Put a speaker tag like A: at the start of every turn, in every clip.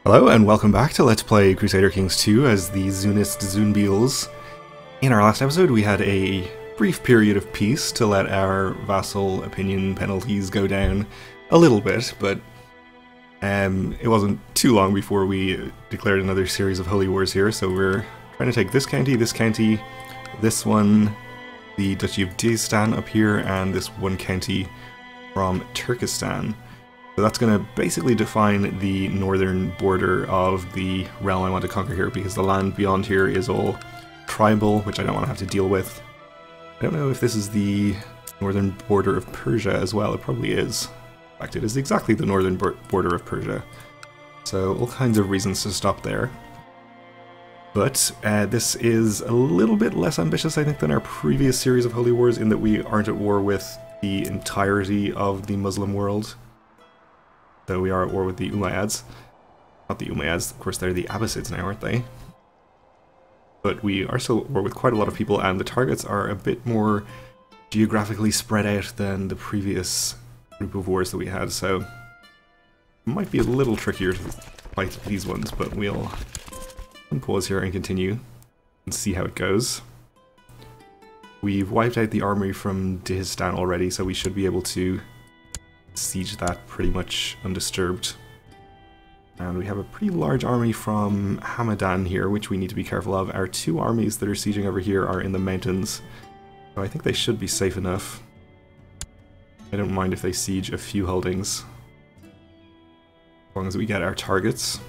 A: Hello and welcome back to Let's Play Crusader Kings 2 as the Zunist Zunbils. In our last episode we had a brief period of peace to let our vassal opinion penalties go down a little bit, but it wasn't too long before we declared another series of holy wars here, so we're trying to take this county, this one, the Duchy of Dagestan up here, and this one county from Turkestan. So that's going to basically define the northern border of the realm I want to conquer here, because the land beyond here is all tribal, which I don't want to have to deal with. I don't know if this is the northern border of Persia as well. It probably is. In fact, it is exactly the northern border of Persia. So all kinds of reasons to stop there. But this is a little bit less ambitious, I think, than our previous series of holy wars, in that we aren't at war with the entirety of the Muslim world. Though we are at war with the Umayyads. Not the Umayyads, of course they're the Abbasids now, aren't they? But we are still at war with quite a lot of people, and the targets are a bit more geographically spread out than the previous group of wars that we had, so it might be a little trickier to fight these ones, but we'll pause here and continue and see how it goes. We've wiped out the army from Dagestan already, so we should be able to siege that pretty much undisturbed. And we have a pretty large army from Hamadan here, which we need to be careful of. Our two armies that are sieging over here are in the mountains, so I think they should be safe enough. I don't mind if they siege a few holdings, as long as we get our targets.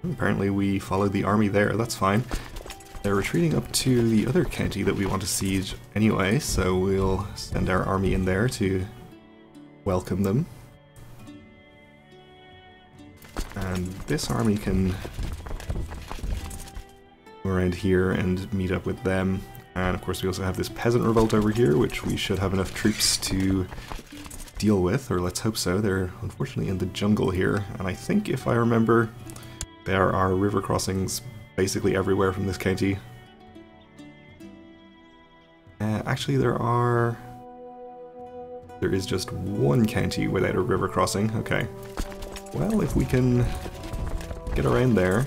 A: Apparently we followed the army there, that's fine. They're retreating up to the other county that we want to siege anyway, so we'll send our army in there to welcome them. And this army can go around here and meet up with them. And of course we also have this peasant revolt over here, which we should have enough troops to deal with, or let's hope so. They're unfortunately in the jungle here, and I think, if I remember, there are river crossings basically everywhere from this county. Actually, there is just one county without a river crossing. Okay. Well, if we can get around there,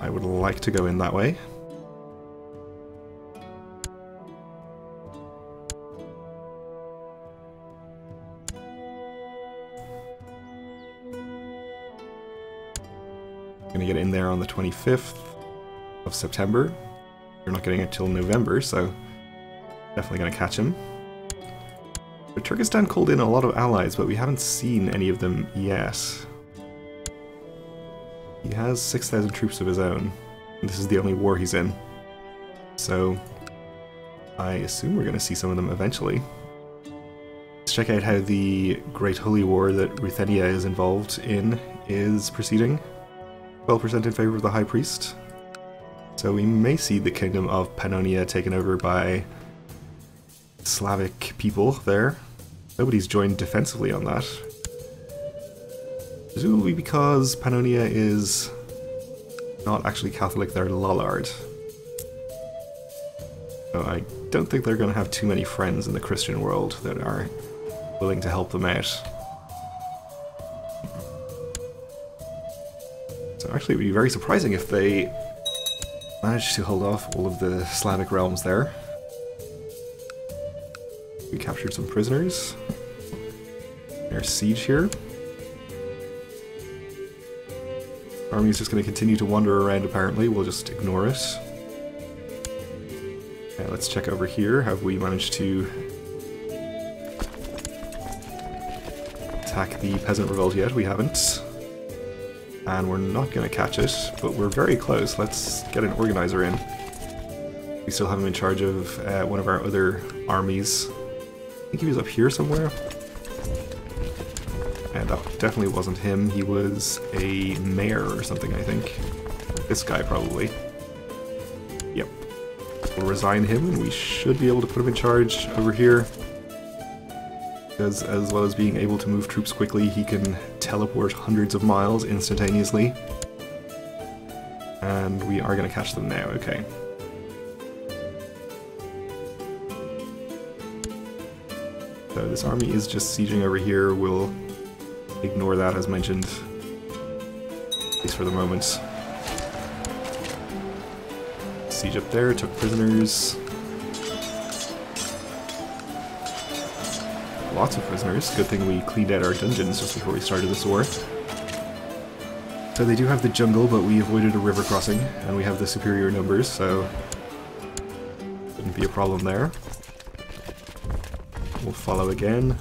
A: I would like to go in that way. Gonna get in there on the 25th of September. We're not getting it till November, so definitely gonna catch him. But Turkestan called in a lot of allies, but we haven't seen any of them yet. He has 6,000 troops of his own, and this is the only war he's in. So I assume we're gonna see some of them eventually. Let's check out how the Great Holy War that Ruthenia is involved in is proceeding. 12% in favor of the High Priest. So we may see the Kingdom of Pannonia taken over by Slavic people there. Nobody's joined defensively on that. Presumably because Pannonia is not actually Catholic, they're Lollard. So I don't think they're going to have too many friends in the Christian world that are willing to help them out. So actually it would be very surprising if they managed to hold off all of the Slavic realms there. We captured some prisoners. Our siege here. Army's just going to continue to wander around apparently, we'll just ignore it. Let's check over here. Have we managed to attack the peasant revolt yet? We haven't. And we're not going to catch it, but we're very close. Let's get an organizer in. We still have him in charge of one of our other armies. I think he was up here somewhere. And that definitely wasn't him. He was a mayor or something, I think. This guy, probably. Yep. We'll resign him, and we should be able to put him in charge over here. Because as well as being able to move troops quickly, he can teleport hundreds of miles instantaneously. And we are going to catch them now, okay. So this army is just sieging over here. We'll ignore that as mentioned, at least for the moment. Siege up there, took prisoners. Lots of prisoners. Good thing we cleaned out our dungeons just before we started this war. So they do have the jungle, but we avoided a river crossing, and we have the superior numbers, so wouldn't be a problem there. We'll follow again.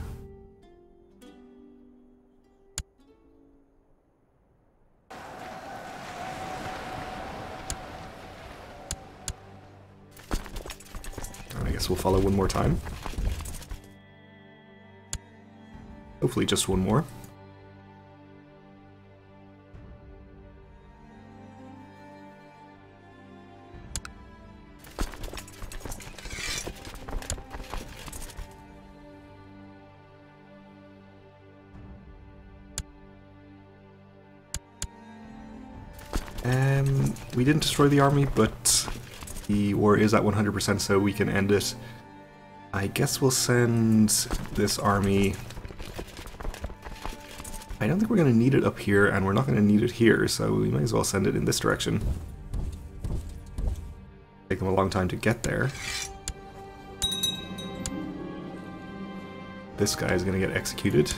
A: I guess we'll follow one more time. Hopefully just one more. We didn't destroy the army, but the war is at 100%, so we can end it. I guess we'll send this army... I don't think we're going to need it up here, and we're not going to need it here, so we might as well send it in this direction. Take them a long time to get there. This guy is going to get executed.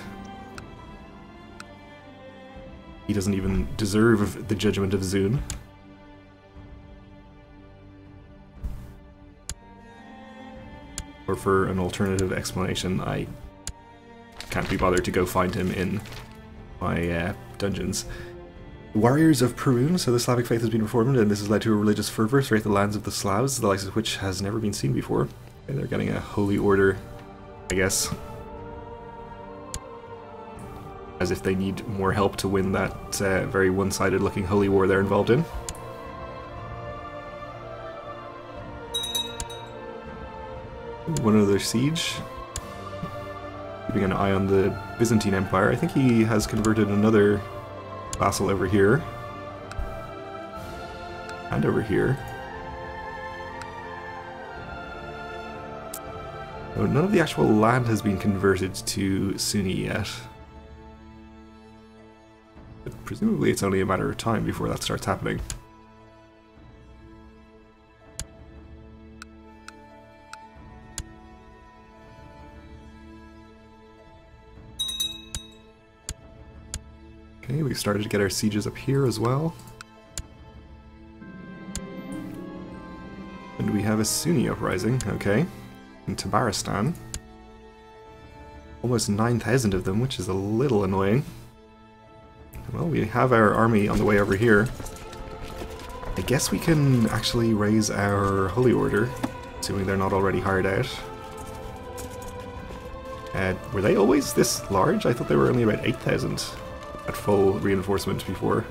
A: He doesn't even deserve the judgment of Zun. Or for an alternative explanation, I can't be bothered to go find him in my dungeons. Warriors of Perun, so the Slavic faith has been reformed, and this has led to a religious fervor throughout the lands of the Slavs, the likes of which has never been seen before. And they're getting a holy order, I guess. As if they need more help to win that very one-sided looking holy war they're involved in. One other siege. Keeping an eye on the Byzantine Empire. I think he has converted another vassal over here. And over here. Oh, none of the actual land has been converted to Sunni yet. But presumably it's only a matter of time before that starts happening. Okay, we've started to get our sieges up here as well. And we have a Sunni uprising, okay, in Tabaristan. Almost 9,000 of them, which is a little annoying. Well, we have our army on the way over here. I guess we can actually raise our holy order, assuming they're not already hired out. Were they always this large? I thought they were only about 8,000 at full reinforcement before.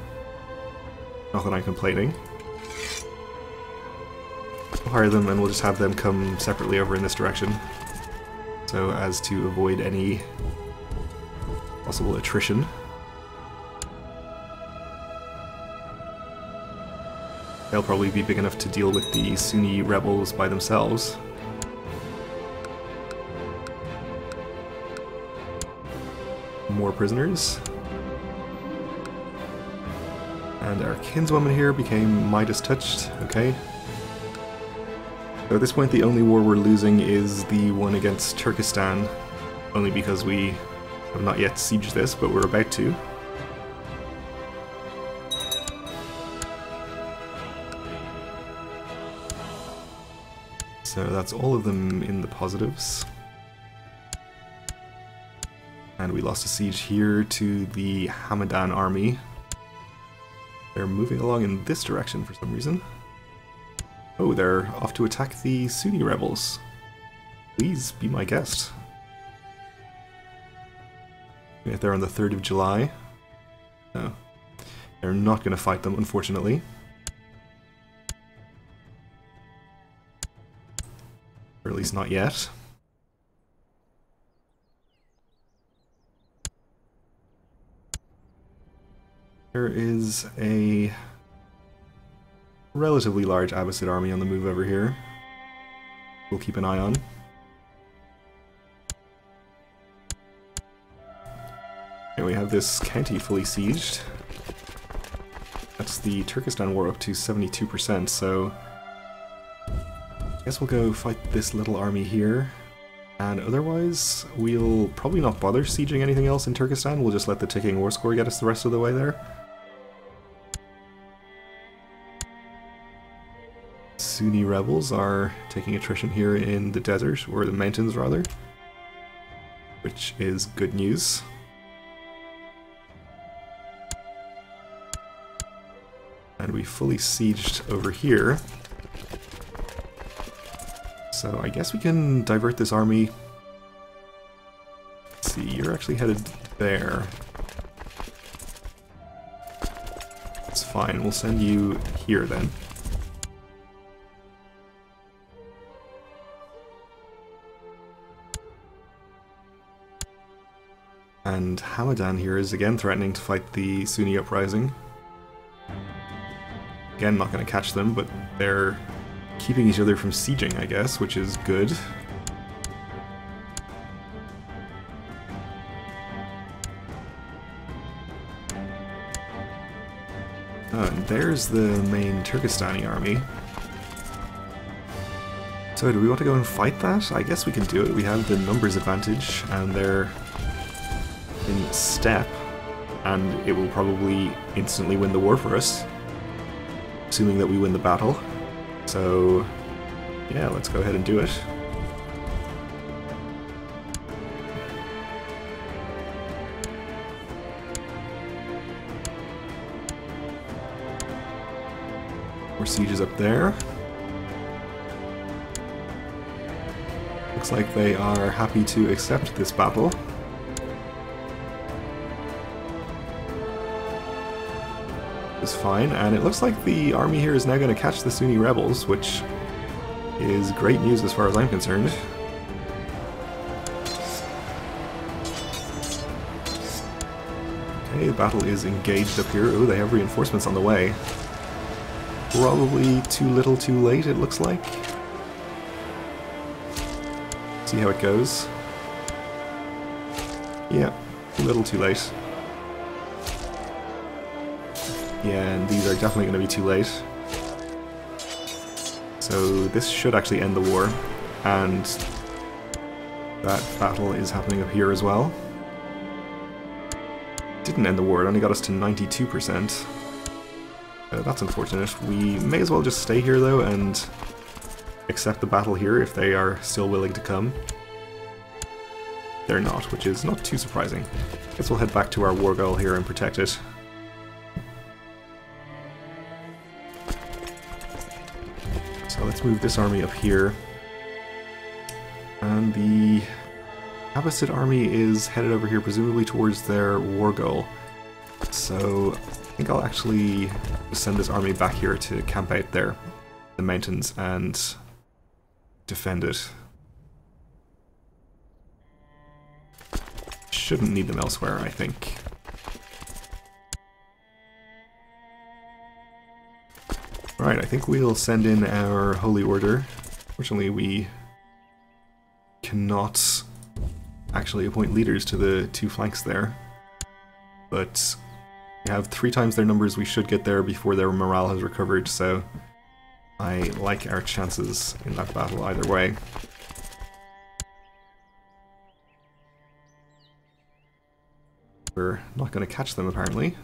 A: Not that I'm complaining. We'll hire them and we'll just have them come separately over in this direction, so as to avoid any possible attrition. They'll probably be big enough to deal with the Sunni rebels by themselves. More prisoners. And our kinswoman here became Midas touched, okay. So at this point the only war we're losing is the one against Turkestan, only because we have not yet sieged this, but we're about to. So that's all of them in the positives. And we lost a siege here to the Hamadan army. They're moving along in this direction for some reason. Oh, they're off to attack the Sunni rebels. Please be my guest. If they're on the 3rd of July. No. They're not going to fight them, unfortunately. Or at least not yet. There is a relatively large Abbasid army on the move over here. We'll keep an eye on. we have this county fully sieged. That's the Turkestan war up to 72%, so I guess we'll go fight this little army here. And otherwise, we'll probably not bother sieging anything else in Turkestan, we'll just let the ticking war score get us the rest of the way there. Sunni rebels are taking attrition here in the desert, or the mountains rather, which is good news. And we fully sieged over here. So I guess we can divert this army. Let's see, you're actually headed there. It's fine, we'll send you here then. And Hamadan here is again threatening to fight the Sunni uprising. Again, not going to catch them, but they're keeping each other from sieging, I guess, which is good. And there's the main Turkestani army. So do we want to go and fight that? I guess we can do it. We have the numbers advantage, and they're in step, and it will probably instantly win the war for us, assuming that we win the battle. So yeah, let's go ahead and do it. More sieges up there. Looks like they are happy to accept this battle. Is fine, and it looks like the army here is now going to catch the Sunni rebels, which is great news as far as I'm concerned. Okay, the battle is engaged up here. Oh, they have reinforcements on the way. Probably too little too late, it looks like. See how it goes. Yeah, a little too late. Yeah, and these are definitely going to be too late. So this should actually end the war, and that battle is happening up here as well. Didn't end the war, it only got us to 92%. That's unfortunate. We may as well just stay here though and accept the battle here if they are still willing to come. They're not, which is not too surprising. Guess we'll head back to our war goal here and protect it. So let's move this army up here. And the Abbasid army is headed over here, presumably towards their war goal. So I think I'll actually send this army back here to camp out there, the mountains, and defend it. Shouldn't need them elsewhere, I think. Alright, I think we'll send in our Holy Order. Fortunately, we cannot actually appoint leaders to the two flanks there. But we have 3 times their numbers, we should get there before their morale has recovered, so I like our chances in that battle either way. We're not going to catch them, apparently.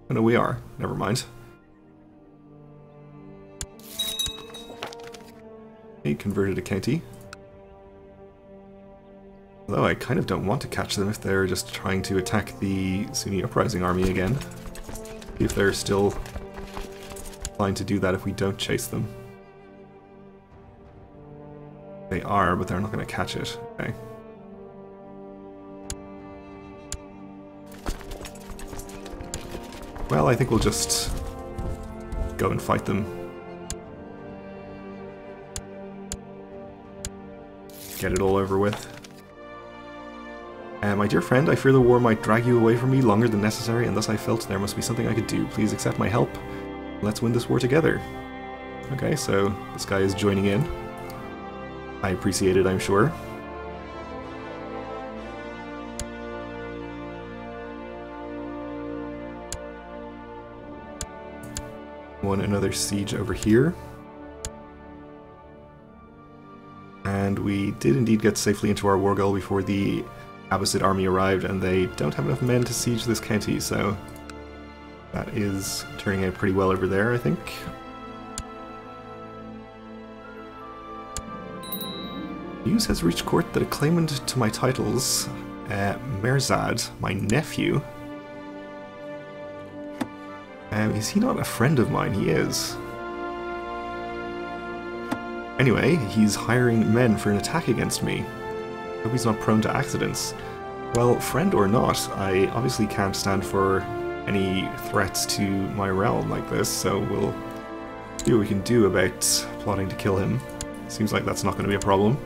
A: Oh no, we are. Never mind. Okay, converted a county. Although I kind of don't want to catch them if they're just trying to attack the Sunni uprising army again. See if they're still inclined to do that if we don't chase them. They are, but they're not going to catch it. Okay. Well, I think we'll just go and fight them. Get it all over with. My dear friend, I fear the war might drag you away from me longer than necessary, and thus I felt there must be something I could do. Please accept my help. Let's win this war together. Okay, so this guy is joining in. I appreciate it, I'm sure. Won another siege over here. And we did indeed get safely into our war goal before the Abbasid army arrived, and they don't have enough men to siege this county, so that is turning out pretty well over there, I think. News has reached court that a claimant to my titles, Merzad, my nephew, is he not a friend of mine? He is. Anyway, he's hiring men for an attack against me. Hope he's not prone to accidents. Well, friend or not, I obviously can't stand for any threats to my realm like this, so we'll see what we can do about plotting to kill him. Seems like that's not going to be a problem.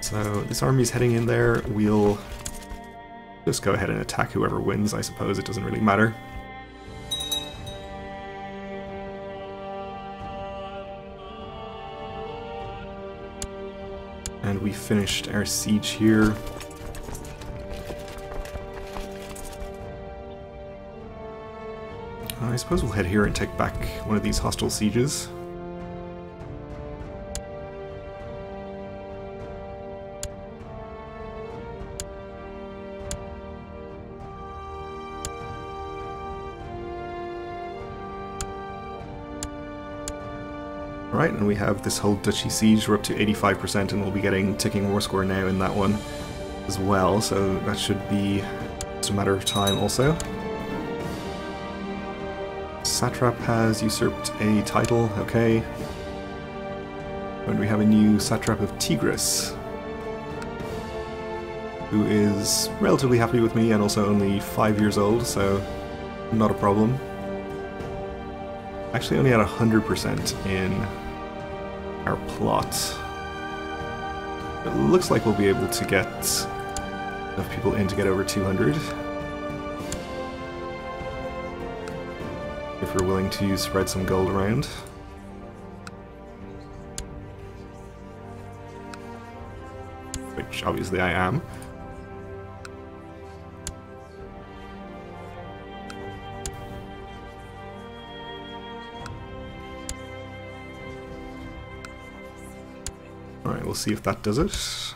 A: So this army's heading in there. We'll just go ahead and attack whoever wins, I suppose. It doesn't really matter. And we finished our siege here. I suppose we'll head here and take back one of these hostile sieges. Right, and we have this whole duchy siege. We're up to 85%, and we'll be getting ticking war score now in that one as well, so that should be just a matter of time also. Satrap has usurped a title, okay. And we have a new Satrap of Tigris, who is relatively happy with me and also only 5 years old, so not a problem. Actually only at 100% in our plot. It looks like we'll be able to get enough people in to get over 200. If we're willing to spread some gold around. Which obviously I am. Alright, we'll see if that does it.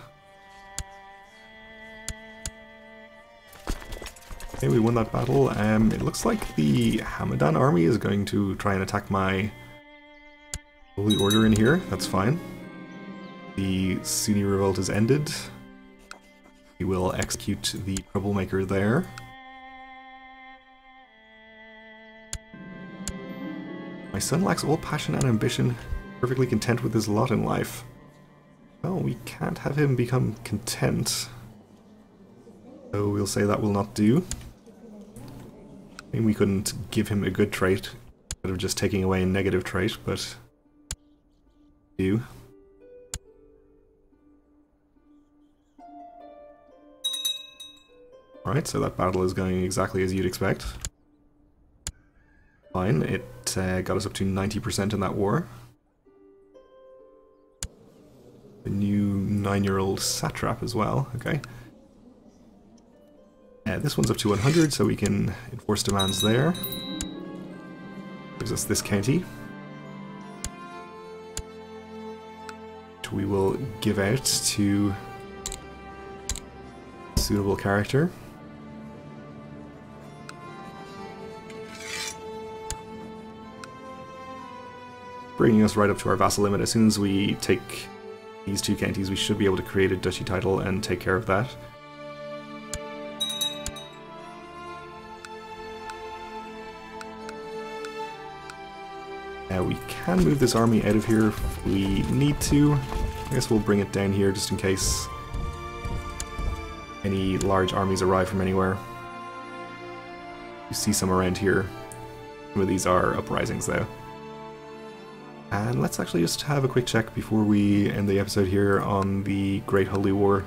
A: Okay, we won that battle. It looks like the Hamadan army is going to try and attack my Holy Order in here. That's fine. The Sunni revolt has ended. We will execute the troublemaker there. My son lacks all passion and ambition, perfectly content with his lot in life. Well, we can't have him become content. So we'll say that will not do. I mean, we couldn't give him a good trait instead of just taking away a negative trait, but do. Alright, so that battle is going exactly as you'd expect. Fine, it got us up to 90% in that war. A new 9-year-old satrap as well, okay. This one's up to 100, so we can enforce demands there. Gives us this county, which we will give out to a suitable character. Bringing us right up to our vassal limit. As soon as we take these two counties, we should be able to create a duchy title and take care of that. We can move this army out of here if we need to. I guess we'll bring it down here just in case any large armies arrive from anywhere. You see some around here. Some of these are uprisings though. And let's actually just have a quick check before we end the episode here on the Great Holy War.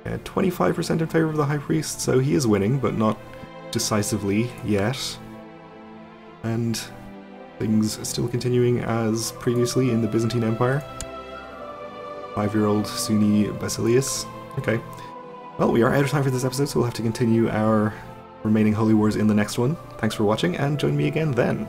A: 25% in favor of the High Priest, so he is winning, but not decisively yet. And things still continuing as previously in the Byzantine Empire. 5-year-old Sunni Basilius. Okay. Well, we are out of time for this episode, so we'll have to continue our remaining Holy Wars in the next one. Thanks for watching, and join me again then.